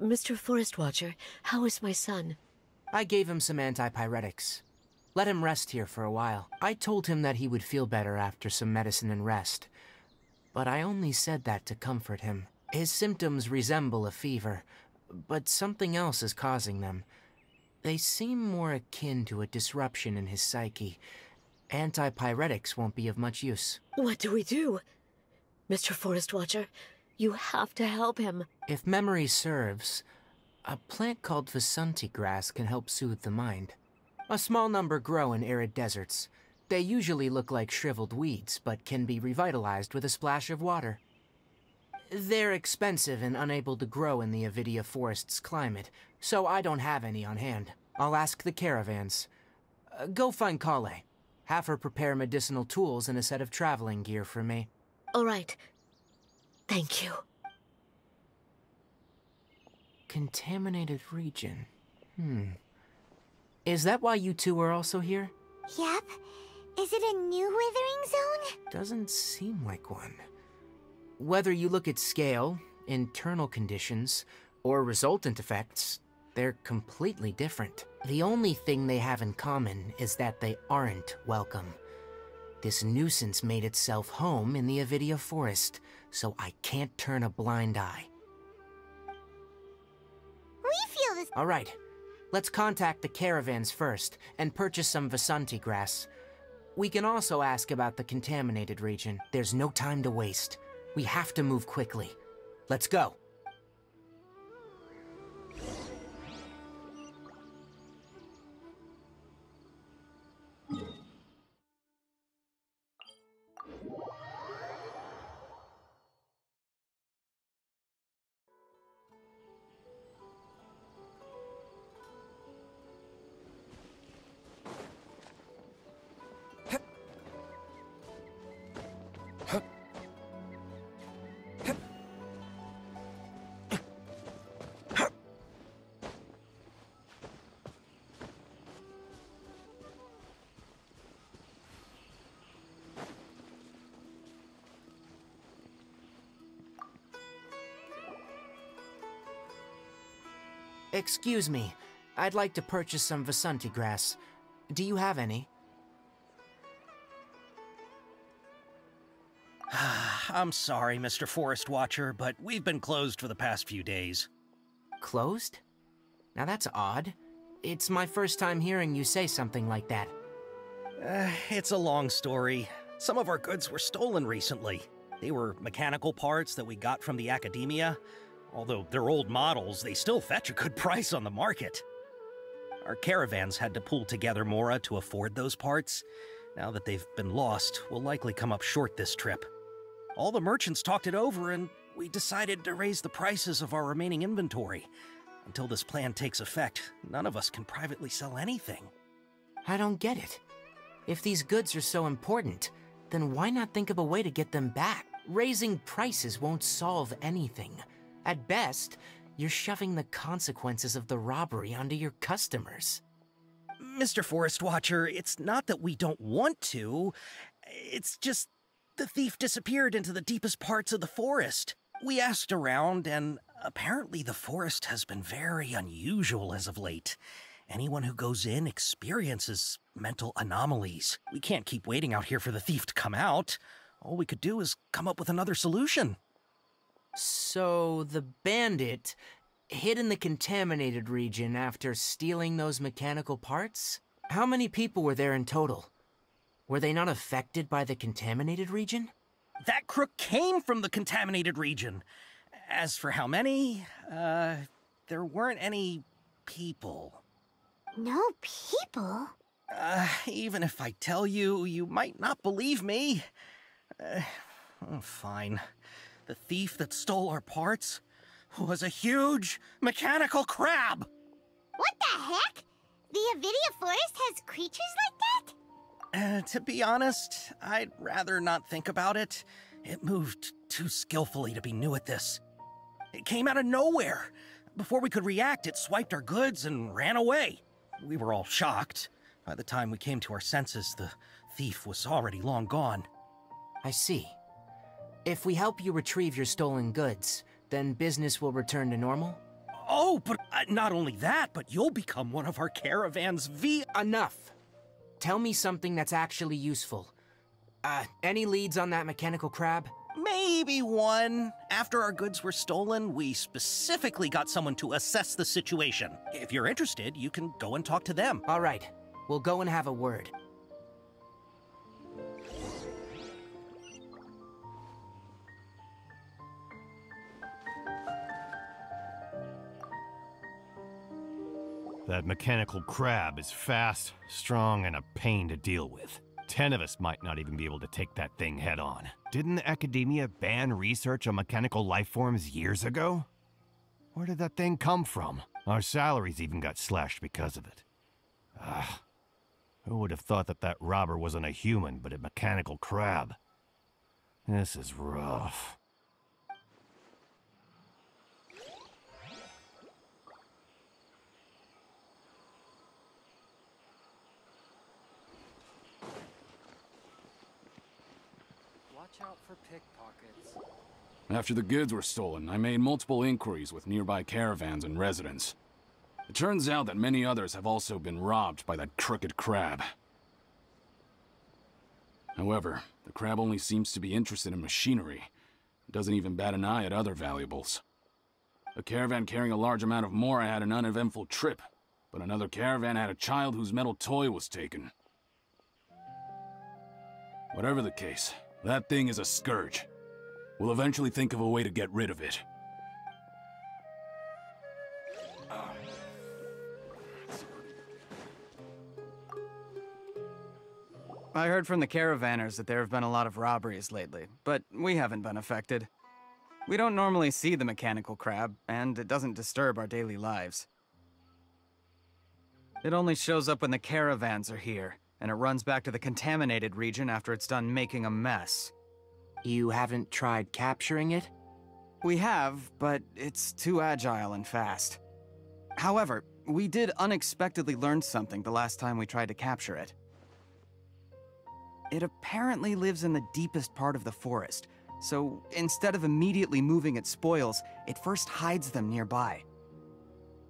Mr. Forest Watcher, how is my son? I gave him some antipyretics. Let him rest here for a while. I told him that he would feel better after some medicine and rest. But I only said that to comfort him. His symptoms resemble a fever, but something else is causing them. They seem more akin to a disruption in his psyche. Antipyretics won't be of much use. What do we do? Mr. Forest Watcher, you have to help him. If memory serves, a plant called Vasanti grass can help soothe the mind. A small number grow in arid deserts. They usually look like shriveled weeds, but can be revitalized with a splash of water. They're expensive and unable to grow in the Avidia forest's climate, so I don't have any on hand. I'll ask the caravans. Go find Kale. Have her prepare medicinal tools and a set of traveling gear for me. All right. Thank you. Contaminated region. Is that why you two are also here? Yep. Is it a new withering zone? Doesn't seem like one. Whether you look at scale, internal conditions, or resultant effects, they're completely different. The only thing they have in common is that they aren't welcome. This nuisance made itself home in the Avidia forest, so I can't turn a blind eye. We feel this. All right, let's contact the caravans first and purchase some Vasanti grass. We can also ask about the contaminated region. There's no time to waste. We have to move quickly. Let's go. Excuse me, I'd like to purchase some Vasanti grass. Do you have any? I'm sorry, Mr. Forest Watcher, but we've been closed for the past few days. Closed? Now that's odd. It's my first time hearing you say something like that. It's a long story. Some of our goods were stolen recently. They were mechanical parts that we got from the academia. Although they're old models, they still fetch a good price on the market. Our caravans had to pool together Mora to afford those parts. Now that they've been lost, we'll likely come up short this trip. All the merchants talked it over, and we decided to raise the prices of our remaining inventory. Until this plan takes effect, none of us can privately sell anything. I don't get it. If these goods are so important, then why not think of a way to get them back? Raising prices won't solve anything. At best, you're shoving the consequences of the robbery onto your customers. Mr. Forest Watcher, it's not that we don't want to. It's just the thief disappeared into the deepest parts of the forest. We asked around, and apparently the forest has been very unusual as of late. Anyone who goes in experiences mental anomalies. We can't keep waiting out here for the thief to come out. All we could do is come up with another solution. So, the bandit hid in the contaminated region after stealing those mechanical parts? How many people were there in total? Were they not affected by the contaminated region? That crook came from the contaminated region. As for how many, there weren't any people. No people? Even if I tell you, you might not believe me. Fine. The thief that stole our parts was a huge mechanical crab! What the heck? The Avidia forest has creatures like that? To be honest, I'd rather not think about it. It moved too skillfully to be new at this. It came out of nowhere. Before we could react, it swiped our goods and ran away. We were all shocked. By the time we came to our senses, the thief was already long gone. I see. If we help you retrieve your stolen goods, then business will return to normal? Oh, but not only that, but you'll become one of our caravan's Enough! Tell me something that's actually useful. Any leads on that mechanical crab? Maybe one. After our goods were stolen, we specifically got someone to assess the situation. If you're interested, you can go and talk to them. All right, we'll go and have a word. That mechanical crab is fast, strong, and a pain to deal with. 10 of us might not even be able to take that thing head on. Didn't the Academia ban research on mechanical life forms years ago? Where did that thing come from? Our salaries even got slashed because of it. Who would have thought that that robber wasn't a human, but a mechanical crab? This is rough. Watch out for pickpockets. After the goods were stolen, I made multiple inquiries with nearby caravans and residents. It turns out that many others have also been robbed by that crooked crab. However, the crab only seems to be interested in machinery. It doesn't even bat an eye at other valuables. A caravan carrying a large amount of Mora had an uneventful trip, but another caravan had a child whose metal toy was taken. Whatever the case, that thing is a scourge. We'll eventually think of a way to get rid of it. I heard from the caravanners that there have been a lot of robberies lately, but we haven't been affected. We don't normally see the mechanical crab, and it doesn't disturb our daily lives. It only shows up when the caravans are here, and it runs back to the contaminated region after it's done making a mess. You haven't tried capturing it? We have, but it's too agile and fast. However, we did unexpectedly learn something the last time we tried to capture it. It apparently lives in the deepest part of the forest, so instead of immediately moving its spoils, it first hides them nearby.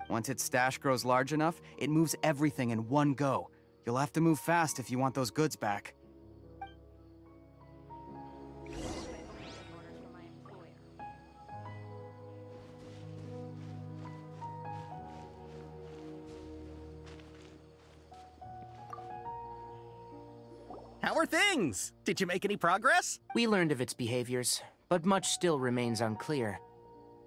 Once its stash grows large enough, it moves everything in one go. You'll have to move fast if you want those goods back. How are things? Did you make any progress? We learned of its behaviors, but much still remains unclear.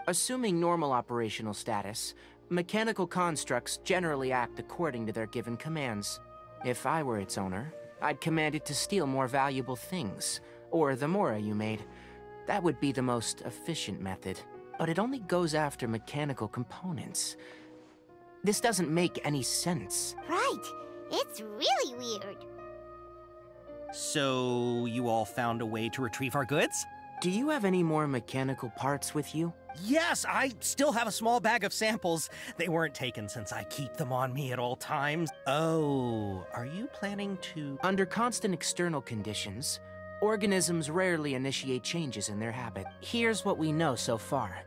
Assuming normal operational status, mechanical constructs generally act according to their given commands. If I were its owner, I'd command it to steal more valuable things, or the Mora you made. That would be the most efficient method, but it only goes after mechanical components. This doesn't make any sense. Right. It's really weird. So, you all found a way to retrieve our goods? Do you have any more mechanical parts with you? Yes, I still have a small bag of samples. They weren't taken since I keep them on me at all times. Oh, are you planning to... Under constant external conditions, organisms rarely initiate changes in their habit. Here's what we know so far.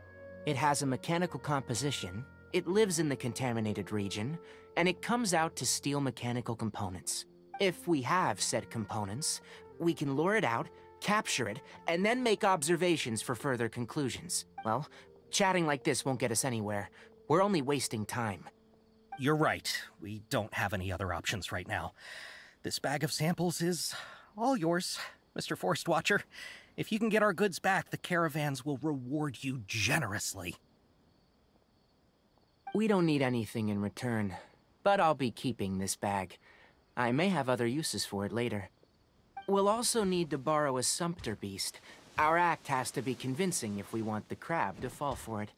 It has a mechanical composition, it lives in the contaminated region, and it comes out to steal mechanical components. If we have said components, we can lure it out, capture it, and then make observations for further conclusions. Well, chatting like this won't get us anywhere. We're only wasting time. You're right. We don't have any other options right now. This bag of samples is all yours, Mr. Forest Watcher. If you can get our goods back, the caravans will reward you generously. We don't need anything in return, but I'll be keeping this bag. I may have other uses for it later. We'll also need to borrow a sumpter beast. Our act has to be convincing if we want the crab to fall for it.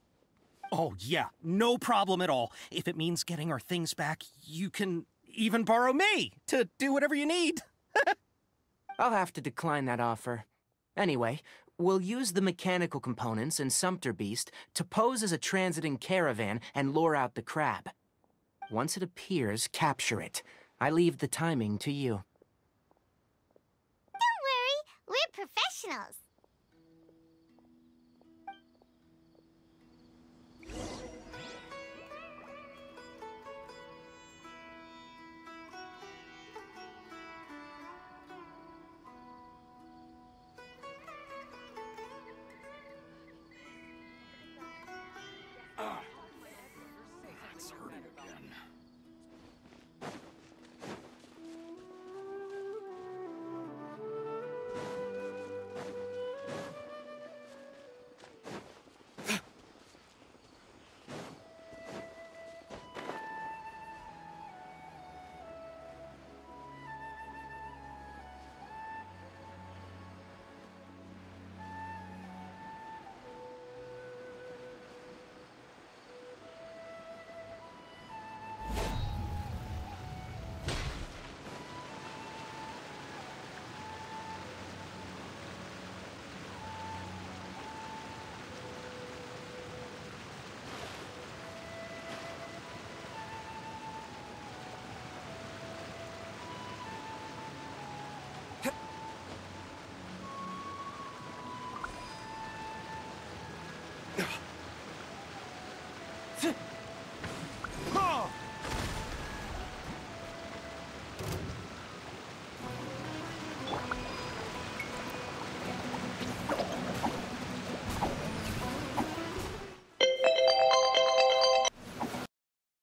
Oh, yeah, no problem at all. If it means getting our things back, you can even borrow me to do whatever you need. I'll have to decline that offer. Anyway, we'll use the mechanical components and sumpter beast to pose as a transiting caravan and lure out the crab. Once it appears, capture it. I leave the timing to you. Don't worry, we're professionals.